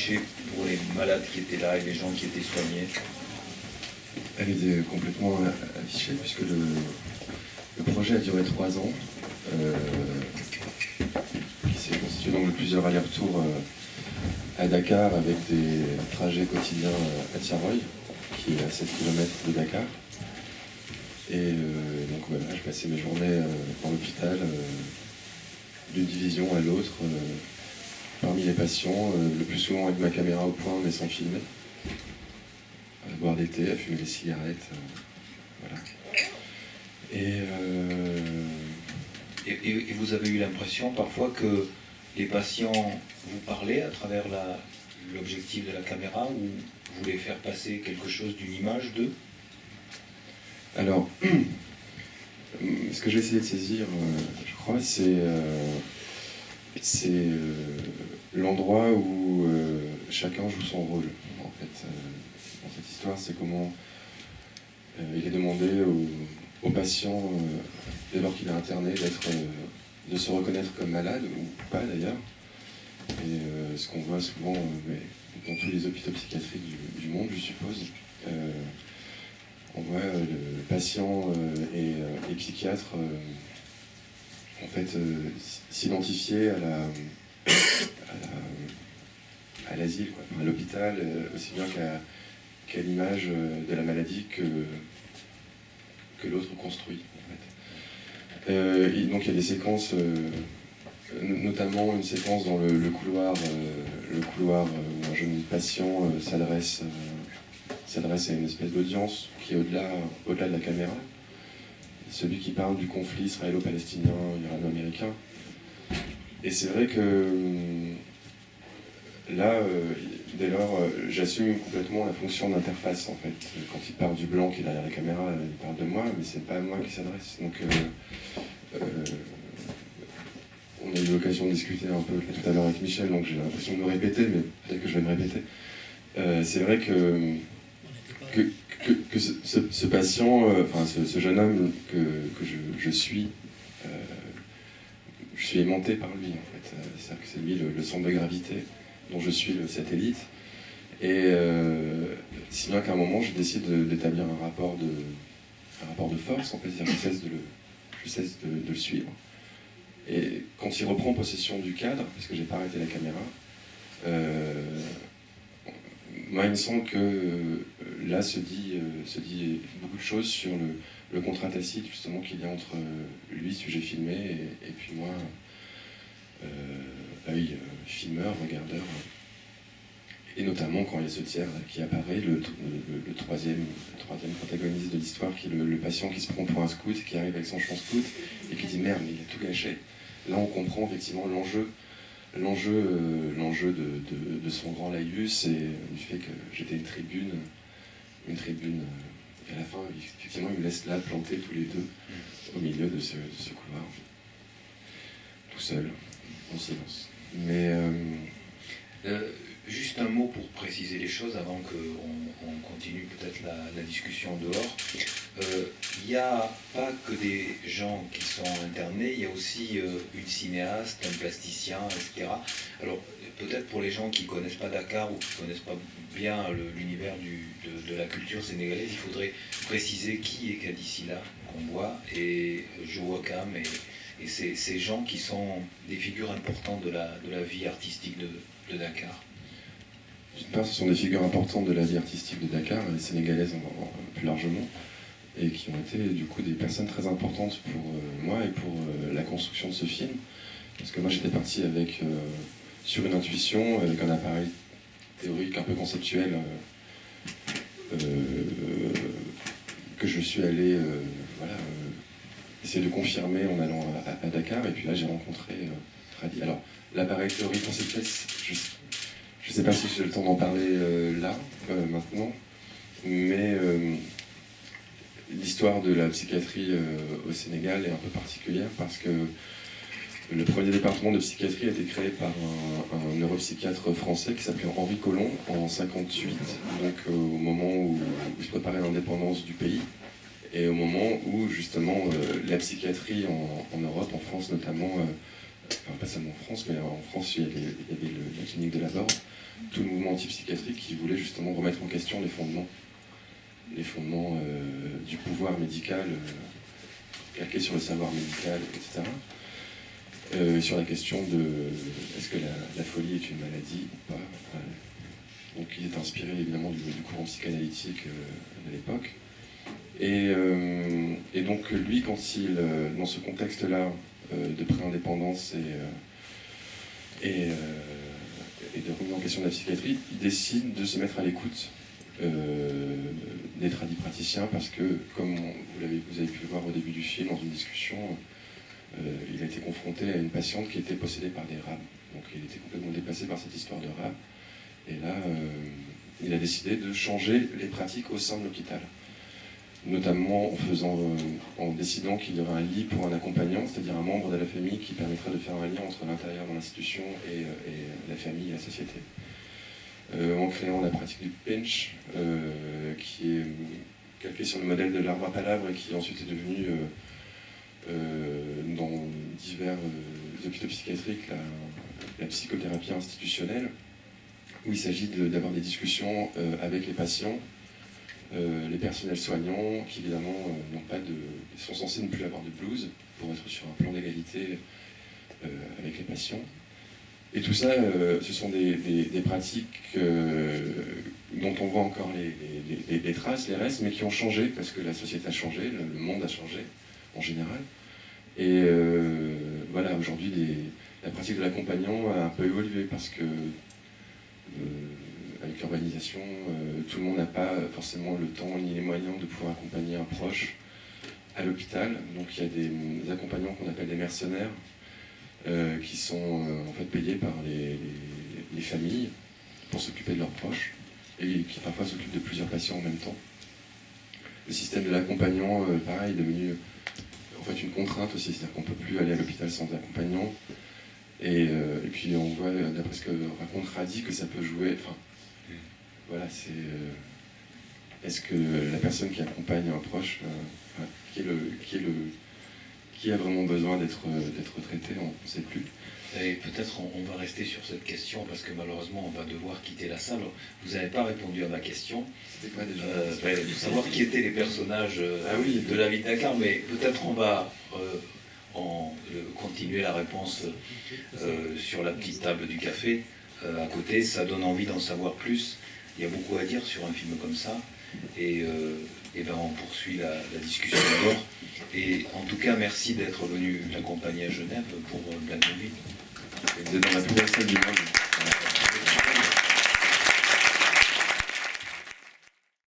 affichée pour les malades qui étaient là et les gens qui étaient soignés? Elle était complètement affichée puisque le projet a duré 3 ans. Qui s'est constitué donc de plusieurs allers-retours à Dakar avec des trajets quotidiens à Tiaroy, qui est à 7 km de Dakar. Et donc voilà, je passais mes journées dans l'hôpital, d'une division à l'autre, parmi les patients, le plus souvent avec ma caméra au point mais sans filmer, à boire des thés, à fumer des cigarettes, voilà. Et vous avez eu l'impression parfois que les patients vous parlaient à travers l'objectif de la caméra ou voulaient faire passer quelque chose d'une image d'eux? Alors, ce que j'ai essayé de saisir, je crois, c'est l'endroit où chacun joue son rôle. En fait, dans cette histoire, c'est comment il est demandé au patient, dès lors qu'il est interné, de se reconnaître comme malade, ou pas d'ailleurs. Et ce qu'on voit souvent dans tous les hôpitaux psychiatriques du monde, je suppose, on voit le patient et les psychiatres en fait s'identifier à l'asile, à l'hôpital, aussi bien qu'à l'image de la maladie que l'autre construit. En fait. Donc il y a des séquences, notamment une séquence dans le couloir où un jeune patient s'adresse à une espèce d'audience qui est au-delà de la caméra. Celui qui parle du conflit israélo-palestinien, irano-américain. Et c'est vrai que là, dès lors, j'assume complètement la fonction d'interface, en fait. Quand il parle du blanc qui est derrière la caméra, il parle de moi, mais c'est pas à moi qui s'adresse. Donc, on a eu l'occasion de discuter un peu tout à l'heure avec Michel, donc j'ai l'impression de me répéter, mais peut-être que je vais me répéter. C'est vrai que ce patient, enfin ce jeune homme que je suis aimanté par lui, en fait. C'est-à-dire que c'est lui le centre de gravité dont je suis le satellite. Et si bien qu'à un moment, je décide d'établir un rapport de force, en fait, c'est-à-dire que je cesse de le suivre. Et quand il reprend possession du cadre, parce que j'ai pas arrêté la caméra, moi, il me semble que là se dit beaucoup de choses sur le contrat tacite justement qu'il y a entre lui, sujet filmé, et puis moi, œil filmeur, regardeur. Et notamment quand il y a ce tiers qui apparaît, le troisième protagoniste de l'histoire, qui est le patient qui se prend pour un scout, qui arrive avec son champ scout, et qui dit « Merde, mais il a tout gâché ». Là, on comprend effectivement l'enjeu de son grand laïus et du fait que j'étais une tribune, et à la fin, effectivement, il me laisse là plantés tous les deux au milieu de ce couloir, tout seul, en silence. Mais juste un mot pour préciser les choses avant qu'on continue peut-être la discussion dehors. Il n'y a pas que des gens qui sont internés, il y a aussi une cinéaste, un plasticien, etc. Alors peut-être pour les gens qui ne connaissent pas Dakar ou qui ne connaissent pas bien l'univers de la culture sénégalaise, il faudrait préciser qui est Kadisila qu'on voit, et Joe Wakam, et ces gens qui sont des figures importantes de la vie artistique de Dakar. D'une part, ce sont des figures importantes de la vie artistique de Dakar, et sénégalaise plus largement, et qui ont été du coup des personnes très importantes pour moi et pour la construction de ce film. Parce que moi j'étais parti sur une intuition, avec un appareil théorique un peu conceptuel, que je suis allé essayer de confirmer en allant à Dakar, et puis là j'ai rencontré Tradi. Alors l'appareil théorique conceptuel, je ne sais pas si j'ai le temps d'en parler là, maintenant, mais l'histoire de la psychiatrie au Sénégal est un peu particulière parce que le premier département de psychiatrie a été créé par un neuropsychiatre français qui s'appelait Henri Collomb en 1958, donc au moment où se préparait l'indépendance du pays, et au moment où justement la psychiatrie en Europe, en France notamment, enfin pas seulement en France, mais en France il y avait la clinique de la Borde, tout le mouvement antipsychiatrique qui voulait justement remettre en question les fondements du pouvoir médical, calqué sur le savoir médical, etc. Sur la question de est-ce que la folie est une maladie ou pas. Donc il est inspiré évidemment du courant psychanalytique de l'époque. Et donc lui, quand il, dans ce contexte-là de pré-indépendance et de remise en question de la psychiatrie, il décide de se mettre à l'écoute des tradipraticiens parce que, comme vous avez pu le voir au début du film, dans une discussion, il a été confronté à une patiente qui était possédée par des rats. Donc il était complètement dépassé par cette histoire de rats. Et là, il a décidé de changer les pratiques au sein de l'hôpital. Notamment en décidant qu'il y aurait un lit pour un accompagnant, c'est-à-dire un membre de la famille qui permettrait de faire un lien entre l'intérieur de l'institution et la famille et la société. En créant la pratique du pinch, qui est calquée sur le modèle de l'arbre à palabres et qui ensuite est devenu, dans divers hôpitaux psychiatriques, la psychothérapie institutionnelle, où il s'agit d'avoir des discussions avec les patients, les personnels soignants, qui évidemment sont censés ne plus avoir de blues, pour être sur un plan d'égalité avec les patients. Et tout ça, ce sont des pratiques dont on voit encore les traces, les restes, mais qui ont changé, parce que la société a changé, le monde a changé, en général. Et voilà, aujourd'hui, la pratique de l'accompagnant a un peu évolué, parce que avec l'urbanisation, tout le monde n'a pas forcément le temps ni les moyens de pouvoir accompagner un proche à l'hôpital. Donc il y a des accompagnants qu'on appelle des mercenaires, qui sont en fait payés par les familles pour s'occuper de leurs proches, et qui parfois s'occupent de plusieurs patients en même temps. Le système de l'accompagnant, pareil, est devenu en fait une contrainte aussi, c'est-à-dire qu'on ne peut plus aller à l'hôpital sans accompagnant. Et puis on voit, d'après ce que raconte Radi, que ça peut jouer. Enfin, voilà, c'est. Est-ce que la personne qui accompagne un proche, qui a vraiment besoin d'être traité, on ne sait plus. Et peut-être on va rester sur cette question parce que malheureusement on va devoir quitter la salle. Vous n'avez pas répondu à ma question. C'était quoi déjà de savoir qui étaient les personnages de la vie de Dakar, mais peut-être on va continuer la réponse sur la petite table du café à côté. Ça donne envie d'en savoir plus. Il y a beaucoup à dire sur un film comme ça. Et ben on poursuit la discussion d'abord. Et en tout cas, merci d'être venu m'accompagner à Genève pour Black Movie. Vous êtes dans la plus belle salle du monde.